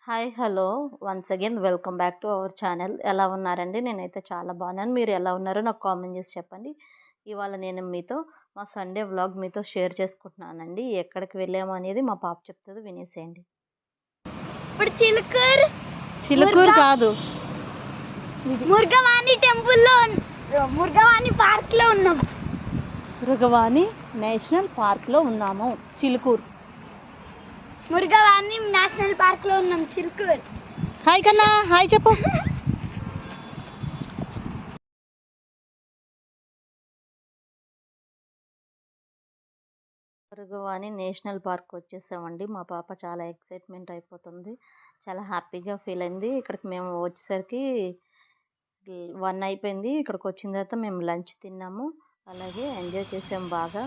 Hi hello once again welcome back to our channel. ఎలా ఉన్నారండి? నేనైతే చాలా బాగున్నాను. మీరు ఎలా ఉన్నారో నాకు కామెంట్ చేసి చెప్పండి. ఇవాళ నేను మీతో మా సండే వ్లాగ్ మీతో షేర్ చేసుకుంటున్నానండి. ఎక్కడికి వెళ్ళాము అనేది మా పాప చెప్తుంది, వినేసేయండి. ఇప్పుడు చిలుకూరు కాదు, మురుగవాణి టెంపుల్లో మురుగవాణి పార్క్ లో ఉన్నాం. మృగవాణి నేషనల్ పార్క్లో ఉన్నాము. చిలుకూరు మురుగవాణి నేషనల్ పార్క్ లో ఉన్నాం. చిలుకూరు. హాయ్ కన్నా, హాయ్ చెప్పు. మృగవాణి నేషనల్ పార్క్ వచ్చేసామండి. మా పాప చాలా ఎక్సైట్మెంట్ అయిపోతుంది, చాలా హ్యాపీగా ఫీల్ అయింది. ఇక్కడికి మేము వచ్చేసరికి 1 అయిపోయింది. ఇక్కడికి వచ్చిన తర్వాత మేము లంచ్ తిన్నాము, అలాగే ఎంజాయ్ చేసాం బాగా.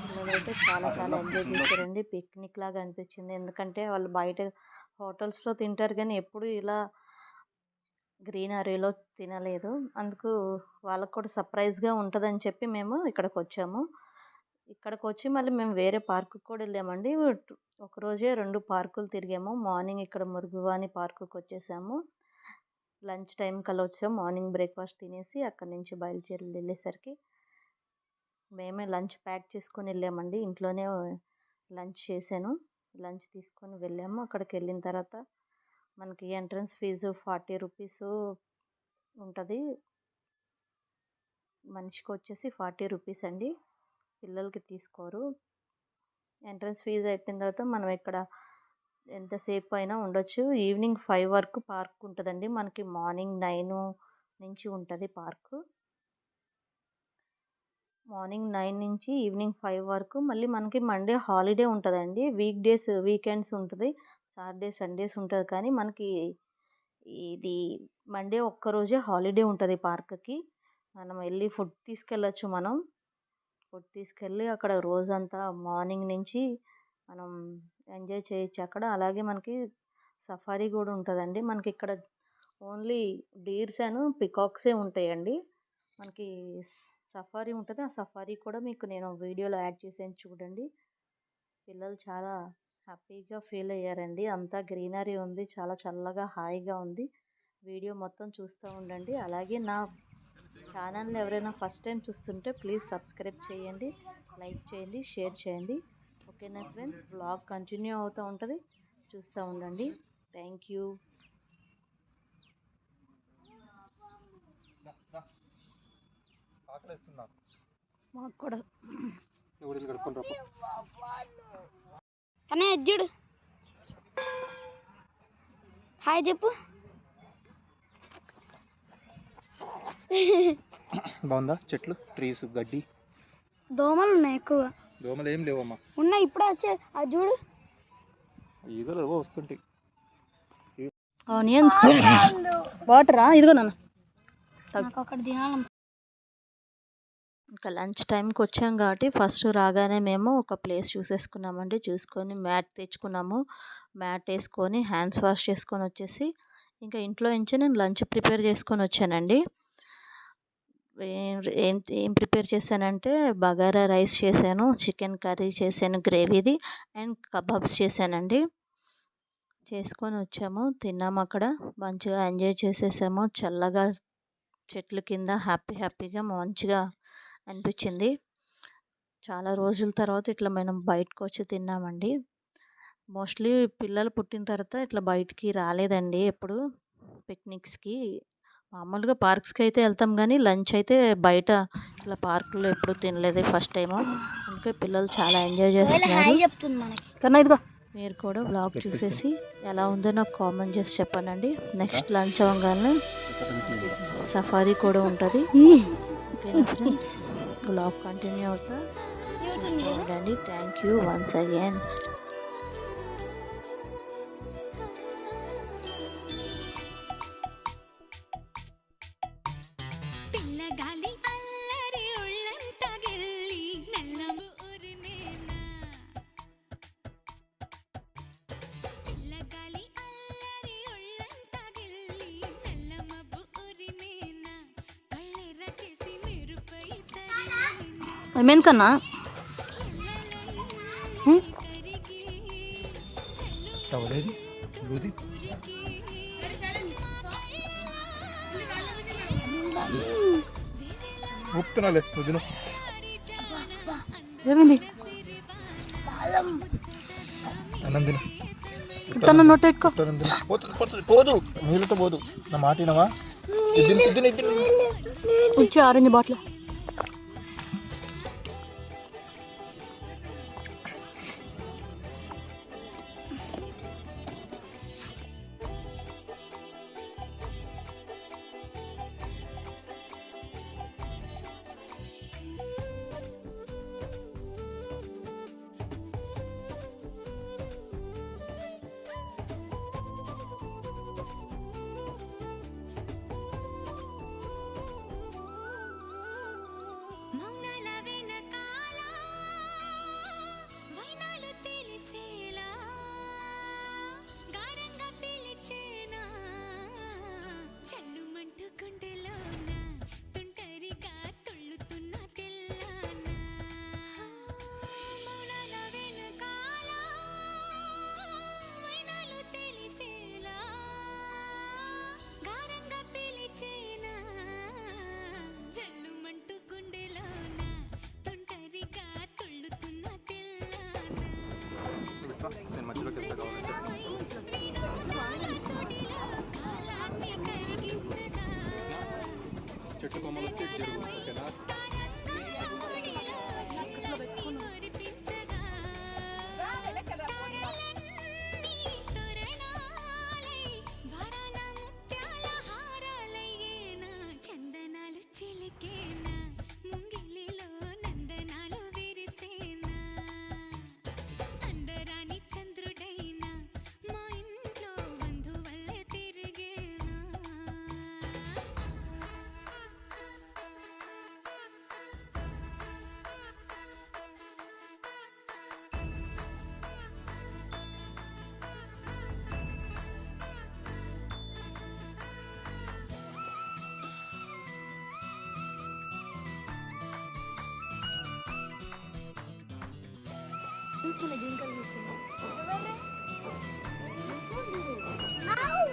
పిల్లలైతే చాలా చాలా ఎంజాయ్ చేశారండి. పిక్నిక్ లాగా అనిపించింది, ఎందుకంటే వాళ్ళు బయట హోటల్స్లో తింటారు కానీ ఎప్పుడు ఇలా గ్రీనరీలో తినలేదు. అందుకు వాళ్ళకు కూడా సర్ప్రైజ్గా ఉంటుందని చెప్పి మేము ఇక్కడికి వచ్చాము. ఇక్కడికి వచ్చి మళ్ళీ మేము వేరే పార్కుకి కూడా వెళ్ళామండి. ఒకరోజే 2 పార్కులు తిరిగాము. మార్నింగ్ ఇక్కడ మురుగువాణి పార్కుకి వచ్చేసాము. లంచ్ టైం కల్లా వచ్చాము. మార్నింగ్ బ్రేక్ఫాస్ట్ తినేసి అక్కడి నుంచి బయలుదేరి వెళ్ళేసరికి మేమే లంచ్ ప్యాక్ చేసుకొని వెళ్ళామండి. ఇంట్లోనే లంచ్ చేశాను. లంచ్ తీసుకొని వెళ్ళాము. అక్కడికి వెళ్ళిన తర్వాత మనకి ఎంట్రన్స్ ఫీజు 40 రూపీస్ ఉంటుంది. మనిషికి వచ్చేసి 40 రూపీస్ అండి. పిల్లలకి తీసుకోరు. ఎంట్రన్స్ ఫీజు అయిపోయిన తర్వాత మనం ఇక్కడ ఎంతసేపు అయినా ఉండొచ్చు. ఈవినింగ్ 5 వరకు పార్క్ ఉంటుందండి. మనకి మార్నింగ్ 9 నుంచి ఉంటుంది పార్కు. మార్నింగ్ 9 నుంచి ఈవినింగ్ 5 వరకు. మళ్ళీ మనకి మండే హాలిడే ఉంటుందండి. వీకెండ్స్ ఉంటుంది, సాటర్డే సండేస్ ఉంటుంది. కానీ మనకి ఇది మండే ఒక్కరోజే హాలిడే ఉంటుంది పార్క్కి. మనం వెళ్ళి ఫుడ్ తీసుకెళ్ళచ్చు. మనం ఫుడ్ తీసుకెళ్ళి అక్కడ రోజంతా మార్నింగ్ నుంచి మనం ఎంజాయ్ చేయొచ్చు అక్కడ. అలాగే మనకి సఫారీ కూడా ఉంటుందండి. మనకి ఇక్కడ ఓన్లీ డీర్స్ అండ్ పికాక్సే ఉంటాయండి. మనకి సఫారీ ఉంటుంది. ఆ సఫారీ కూడా మీకు నేను వీడియోలో యాడ్ చేసాను, చూడండి. పిల్లలు చాలా హ్యాపీగా ఫీల్ అయ్యారండి. అంతా గ్రీనరీ ఉంది, చాలా చల్లగా హాయిగా ఉంది. వీడియో మొత్తం చూస్తూ ఉండండి. అలాగే నా ఛానల్ని ఎవరైనా ఫస్ట్ టైం చూస్తుంటే ప్లీజ్ సబ్స్క్రైబ్ చేయండి, లైక్ చేయండి, షేర్ చేయండి. ఓకేనా ఫ్రెండ్స్? వ్లాగ్ కంటిన్యూ అవుతూ ఉంటుంది, చూస్తూ ఉండండి. Thank you. మాకు కూడా కానీ చూడు. హాయ్ చెప్పు. బాగుందా? చెట్లు, ట్రీస్, గడ్డి. దోమలు ఉన్నాయి ఎక్కువ. దోమలు ఏం లేవమ్మా. ఉన్నాయి, ఇప్పుడే వచ్చే. అది చూడు, ఈగలు ఏవో వస్తుంటాయి. ఆనియన్స్ వాటరా? ఇదిగో నాన్న. ఒకటి తినాలి. ఇంకా లంచ్ టైంకి వచ్చాం కాబట్టి ఫస్ట్ రాగానే మేము ఒక ప్లేస్ చూసేసుకున్నామండి. చూసుకొని మ్యాట్ తెచ్చుకున్నాము. మ్యాట్ వేసుకొని హ్యాండ్స్ వాష్ చేసుకొని వచ్చేసి ఇంకా ఇంట్లో నుంచి నేను లంచ్ ప్రిపేర్ చేసుకొని వచ్చానండి. ఏం ప్రిపేర్ చేశానంటే బగారా రైస్ చేశాను, చికెన్ కర్రీ చేశాను గ్రేవీది, అండ్ కబాబ్స్ చేశానండి. చేసుకొని వచ్చాము, తిన్నాము. అక్కడ మంచిగా ఎంజాయ్ చేసేసాము. చల్లగా చెట్ల కింద హ్యాపీగా మంచిగా అనిపించింది. చాలా రోజుల తర్వాత ఇట్లా మనం బయటకు వచ్చి తిన్నామండి. మోస్ట్లీ పిల్లలు పుట్టిన తర్వాత ఇట్లా బయటికి రాలేదండి ఎప్పుడు పిక్నిక్స్కి. మామూలుగా పార్క్స్కి అయితే వెళ్తాం కానీ లంచ్ అయితే బయట ఇట్లా పార్కులో ఎప్పుడు తినలేదు, ఫస్ట్ టైము. అందుకే పిల్లలు చాలా ఎంజాయ్ చేస్తున్నారు. కన్నా ఇదిగో, మీరు కూడా వ్లాగ్ చూసేసి ఎలా ఉందో నాకు కామెంట్ చేసి చెప్పండి. నెక్స్ట్ లంచ్ అవ్వగానే సఫారీ కూడా ఉంటుంది. ఓకేనా ఫ్రెండ్స్? వ్లాగ్ కంటిన్యూ అవుతా చూస్తూ ఉండండి. Thank you once again. ఏమేం కన్నా? బూది ఊపుతున్నాలే వదిన. ఏమైంది? అన్నం తిను. ఇట్లా నోట్ పెట్టుకో. అన్నం తిను. పోదు నీళ్ళతో పోదు. నా మాట వినవా? ఉంచి ఆరెంజ్ బాటిల్. నేను మధ్యలోకి వెళ్తా చెట్టు కొమ్మలు వచ్చి జరుగు. ఓకేనా?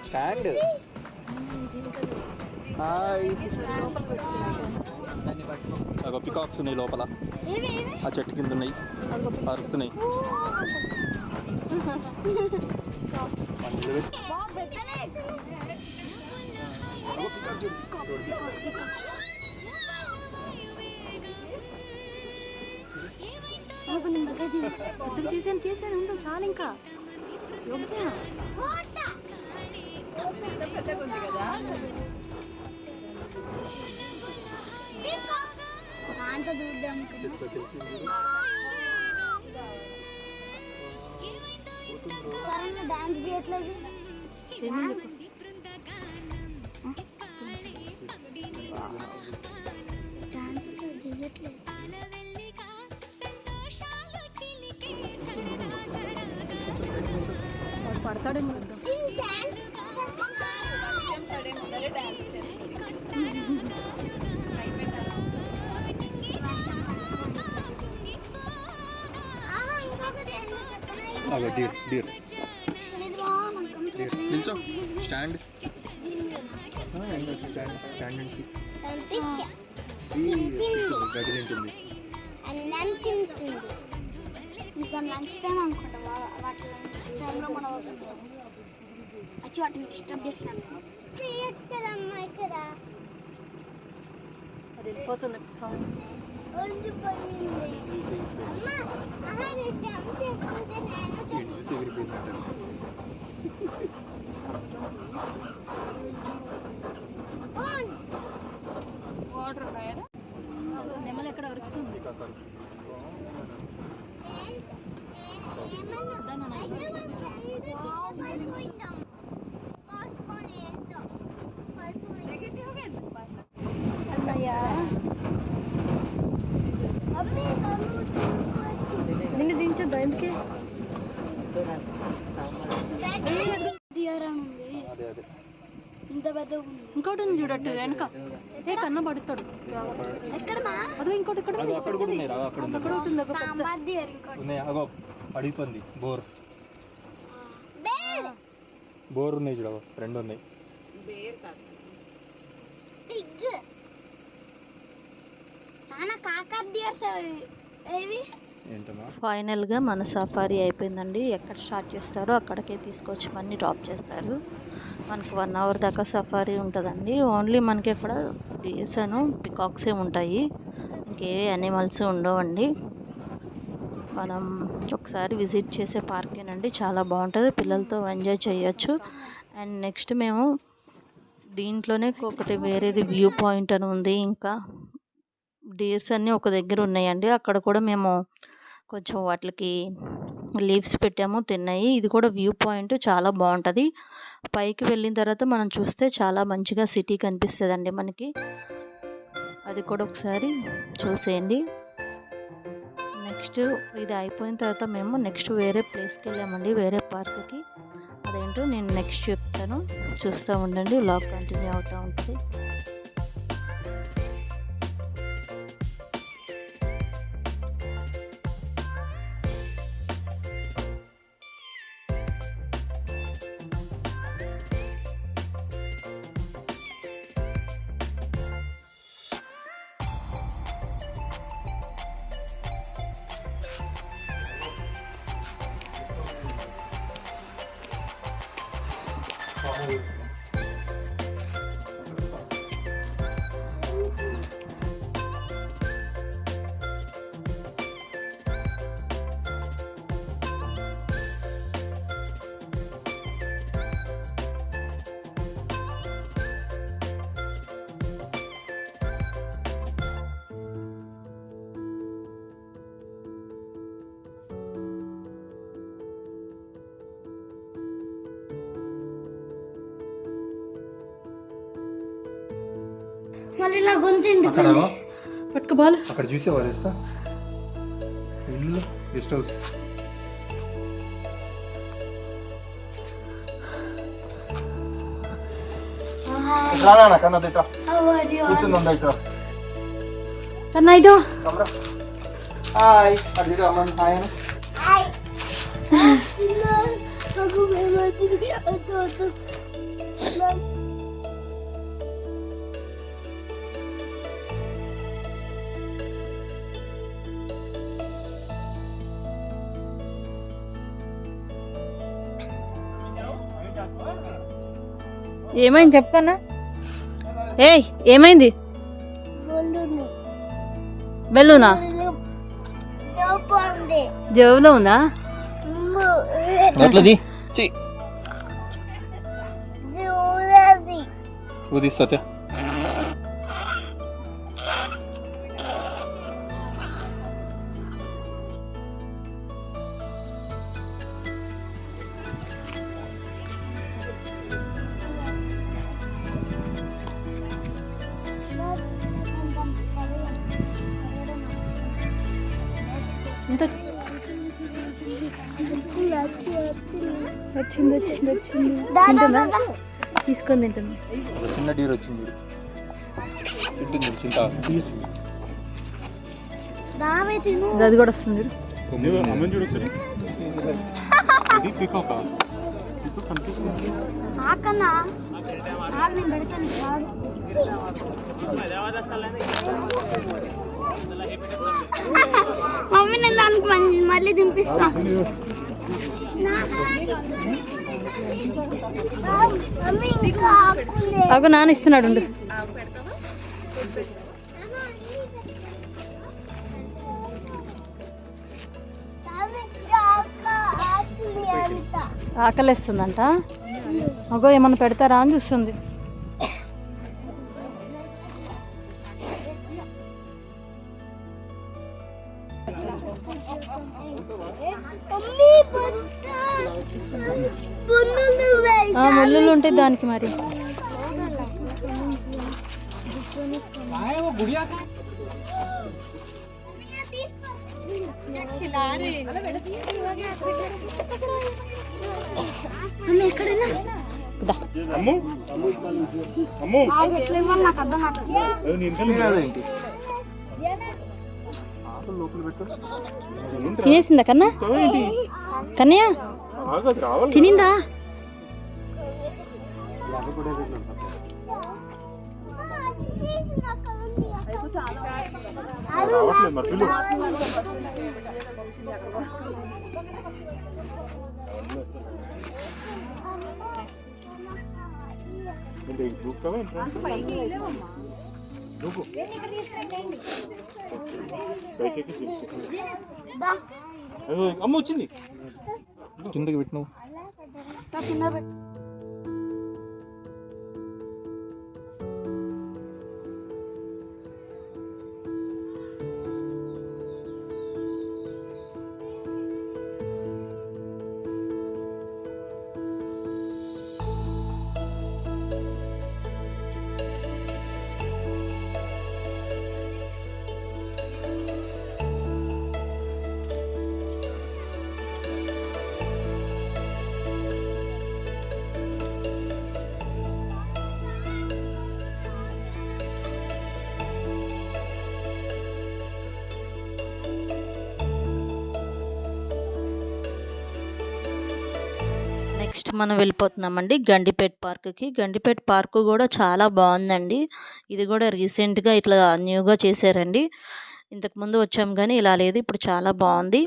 స్టాండ్. హాయ్. అగో పికాక్స్ ఉన్నాయి లోపల. ఆ చెట్టు కింద ఉన్నాయి, అరుస్తున్నాయి. చేశాను ఉండు చాలు ఇంకా. డాన్స్ చేయట్లేదు. పడతాడేమో. అగో డీర్ డీర్ డీర్ నిల్చో. స్టాండ్. స్టాండ్ స్టాండ్ నుంచి గడ్డి తింటుంది. అన్నం తింటుంది. ఇంకా లంచ్ టైం అనుకుంటా. వాటి లంచ్ టైంలో మనం వచ్చి వాటిని డిస్టర్బ్ చేస్తున్నాను. చేయొచ్చు కదా అమ్మ ఇక్కడ. అది వెళ్ళిపోతుంది సౌండ్. వాటర్ ఉన్నాయా? నెమలు ఎక్కడ అరుస్తుంది. నిన్ను దించొద్దా? ఎందుకే ఇంత పెద్దగా ఉంది. ఇంకోటి ఉంది చూడట్టు వెనక. ఏ కన్న పడుతాడు. అదో ఇంకోటి ఇక్కడ అక్కడ కూడా ఉన్నాయి. అక్కడ సాంబార్ దిగారు ఇంకోటి. ఉన్నాయి. అగో అడిగిపోయింది బోర్. బోర్ ఉన్నాయి చూడ, 2 ఉన్నాయి. బేర్ కాదు, పిగ్. నాన్న కాకరడియర్స్ ఏవి? ఏంటమ్మా? ఫైనల్గా మన సఫారీ అయిపోయిందండి. ఎక్కడ స్టార్ట్ చేస్తారో అక్కడికే తీసుకొచ్చి మళ్ళీ డ్రాప్ చేస్తారు. మనకి 1 అవర్ దాకా సఫారీ ఉంటుందండి. ఓన్లీ మనకి ఇక్కడ డీర్స్ అను పికాక్సే ఉంటాయి, ఇంకే యానిమల్స్ ఉండవండి. మనం ఒకసారి విజిట్ చేసే పార్కేనండి, చాలా బాగుంటుంది, పిల్లలతో ఎంజాయ్ చేయొచ్చు. అండ్ నెక్స్ట్ మేము దీంట్లోనే ఒకటి వేరేది వ్యూ పాయింట్ అని ఉంది. ఇంకా డీర్స్ అన్నీ ఒక దగ్గర ఉన్నాయండి, అక్కడ కూడా మేము కొంచెం వాటికి లీవ్స్ పెట్టాము, తిన్నాయి. ఇది కూడా వ్యూ పాయింట్ చాలా బాగుంటుంది. పైకి వెళ్ళిన తర్వాత మనం చూస్తే చాలా మంచిగా సిటీ కనిపిస్తుందండి మనకి. అది కూడా ఒకసారి చూసేయండి. నెక్స్ట్ ఇది అయిపోయిన తర్వాత మేము నెక్స్ట్ వేరే ప్లేస్కి వెళ్ళామండి, వేరే పార్క్కి. అదేంటో నేను నెక్స్ట్ చెప్తాను, చూస్తూ ఉండండి, వ్లాగ్ కంటిన్యూ అవుతూ ఉంటుంది. మళ్ళీ నా గొంతు అక్కడ పట్టుకోబాలు, అక్కడ చూసేవారు ఇల్లు గెస్ట్ హౌస్. కన్నా దగ్గర కూర్చుందా ఇక్కడ. కన్నా ఇటు హాయ్ అడిగి అమ్మని హాయ్ అని. ఏమైంది చెప్పుకన్నా? ఏయ్ ఏమైంది? బెలూనా జేబులో ఉందా? అట్లది ఊది సత్య. వచ్చింది వచ్చింది వచ్చింది, తింటుందా? తీసుకొని తింటుంది. చిన్న డీర్ వచ్చింది, తింటుంది చింత. అది కూడా వస్తుంది. మమ్మీ నేను దానికి మళ్ళీ దింపిస్తా. అగో నాన్న ఇస్తున్నాడు. ఆకలిస్తుందంట. అగో ఏమన్నా పెడతారా అని చూస్తుంది. ముళ్ళు ఉంటాయి దానికి మరి. తినేసిందా కన్నా? కన్నయ్య తినిందా? అమ్మ వచ్చింది కిందకి పెట్టినావు. కింద పెట్టు. నెక్స్ట్ మనం వెళ్ళిపోతున్నామండి గండిపేట పార్క్కి. గండిపేట పార్క్ కూడా చాలా బాగుందండి. ఇది కూడా రీసెంట్గా ఇట్లా న్యూగా చేశారండి. ఇంతకుముందు వచ్చాం కానీ ఇలా లేదు, ఇప్పుడు చాలా బాగుంది.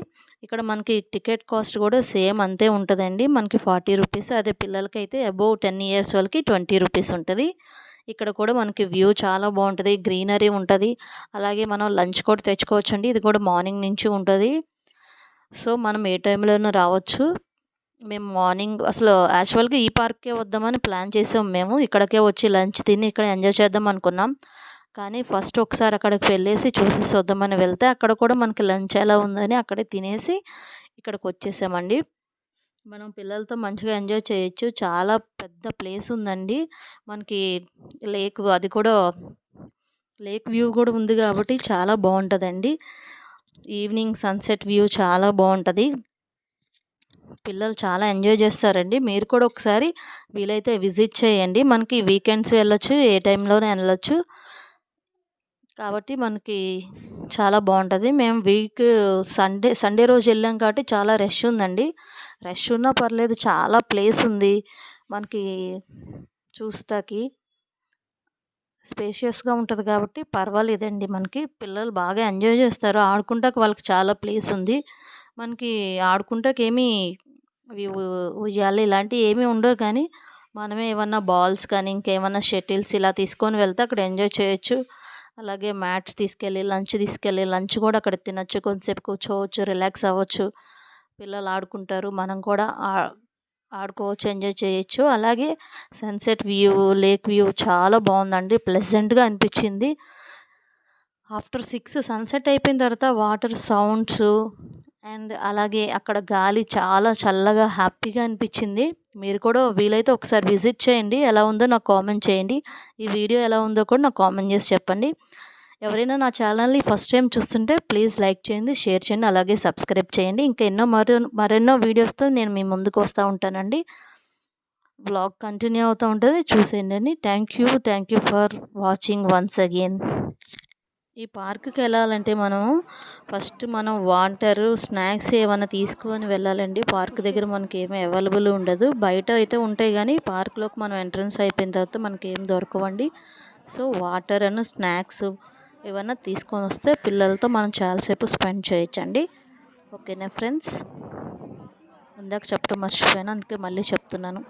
ఇక్కడ మనకి టికెట్ కాస్ట్ కూడా సేమ్ అంతే ఉంటుందండి. మనకి 40 రూపీస్, అదే పిల్లలకి అయితే అబోవ్ 10 ఇయర్స్ వాళ్ళకి 20 రూపీస్ ఉంటుంది. ఇక్కడ కూడా మనకి వ్యూ చాలా బాగుంటుంది, గ్రీనరీ ఉంటుంది. అలాగే మనం లంచ్ కూడా తెచ్చుకోవచ్చండి. ఇది కూడా మార్నింగ్ నుంచి ఉంటుంది. సో మనం ఏ టైంలోనూ రావచ్చు. మేము మార్నింగ్ అసలు యాక్చువల్గా ఈ పార్క్కే వద్దామని ప్లాన్ చేసాం. మేము ఇక్కడికే వచ్చి లంచ్ తిని ఇక్కడ ఎంజాయ్ చేద్దాం అనుకున్నాం. కానీ ఫస్ట్ ఒకసారి అక్కడికి వెళ్ళేసి చూసేసి వద్దామని వెళ్తే అక్కడ కూడా మనకి లంచ్ ఎలా ఉందని అక్కడే తినేసి ఇక్కడికి వచ్చేసామండి. మనం పిల్లలతో మంచిగా ఎంజాయ్ చేయొచ్చు. చాలా పెద్ద ప్లేస్ ఉందండి. మనకి లేక్, అది కూడా లేక్ వ్యూ కూడా ఉంది కాబట్టి చాలా బాగుంటుందండి. ఈవినింగ్ సన్సెట్ వ్యూ చాలా బాగుంటుంది. పిల్లలు చాలా ఎంజాయ్ చేస్తారండి. మీరు కూడా ఒకసారి వీలైతే విజిట్ చేయండి. మనకి వీకెండ్స్ వెళ్ళొచ్చు, ఏ టైంలోనే వెళ్ళొచ్చు కాబట్టి మనకి చాలా బాగుంటుంది. మేము సండే రోజు వెళ్ళాం కాబట్టి చాలా రష్ ఉందండి. రష్ ఉన్నా పర్లేదు, చాలా ప్లేస్ ఉంది మనకి, చూస్తాకి స్పేషియస్గా ఉంటుంది కాబట్టి పర్వాలేదండి. మనకి పిల్లలు బాగా ఎంజాయ్ చేస్తారు. ఆడుకుంటాకి వాళ్ళకి చాలా ప్లేస్ ఉంది. మనకి ఆడుకుంటాకి ఏమీ ఉయ్యాలు ఇలాంటివి ఏమీ ఉండవు, కానీ మనమే ఏమన్నా బాల్స్ కానీ ఇంకేమన్నా షటిల్స్ ఇలా తీసుకొని వెళ్తే అక్కడ ఎంజాయ్ చేయొచ్చు. అలాగే మ్యాట్స్ తీసుకెళ్ళి లంచ్ కూడా అక్కడ తినొచ్చు, కొంచెంసేపు కూర్చోవచ్చు, రిలాక్స్ అవ్వచ్చు. పిల్లలు ఆడుకుంటారు, మనం కూడా ఆడుకోవచ్చు, ఎంజాయ్ చేయొచ్చు. అలాగే సన్సెట్ వ్యూ, లేక్ వ్యూ చాలా బాగుందండి. ప్లెజెంట్గా అనిపించింది. ఆఫ్టర్ 6 సన్సెట్ అయిపోయిన తర్వాత వాటర్ సౌండ్స్ అండ్ అలాగే అక్కడ గాలి చాలా చల్లగా హ్యాపీగా అనిపించింది. మీరు కూడా వీలైతే ఒకసారి విజిట్ చేయండి. ఎలా ఉందో నాకు కామెంట్ చేయండి. ఈ వీడియో ఎలా ఉందో కూడా నాకు కామెంట్ చేసి చెప్పండి. ఎవరైనా నా ఛానల్ని ఫస్ట్ టైం చూస్తుంటే ప్లీజ్ లైక్ చేయండి, షేర్ చేయండి, అలాగే సబ్స్క్రైబ్ చేయండి. ఇంకా మరెన్నో వీడియోస్తో నేను మీ ముందుకు వస్తూ ఉంటానండి. బ్లాగ్ కంటిన్యూ అవుతూ ఉంటుంది, చూసేయండి. Thank you for watching once again. ఈ పార్క్కి వెళ్ళాలంటే ఫస్ట్ మనం వాటర్, స్నాక్స్ ఏమైనా తీసుకొని వెళ్ళాలండి. పార్క్ దగ్గర మనకి ఏమీ అవైలబుల్ ఉండదు. బయట అయితే ఉంటాయి కానీ పార్క్లోకి మనం ఎంట్రన్స్ అయిపోయిన తర్వాత మనకి ఏం దొరకవండి. సో వాటర్ అండ్ స్నాక్స్ ఏమైనా తీసుకొని వస్తే పిల్లలతో మనం చాలాసేపు స్పెండ్ చేయొచ్చండి. ఓకేనా ఫ్రెండ్స్? ఇందాక చెప్పడం మర్చిపోయాను, అందుకే మళ్ళీ చెప్తున్నాను.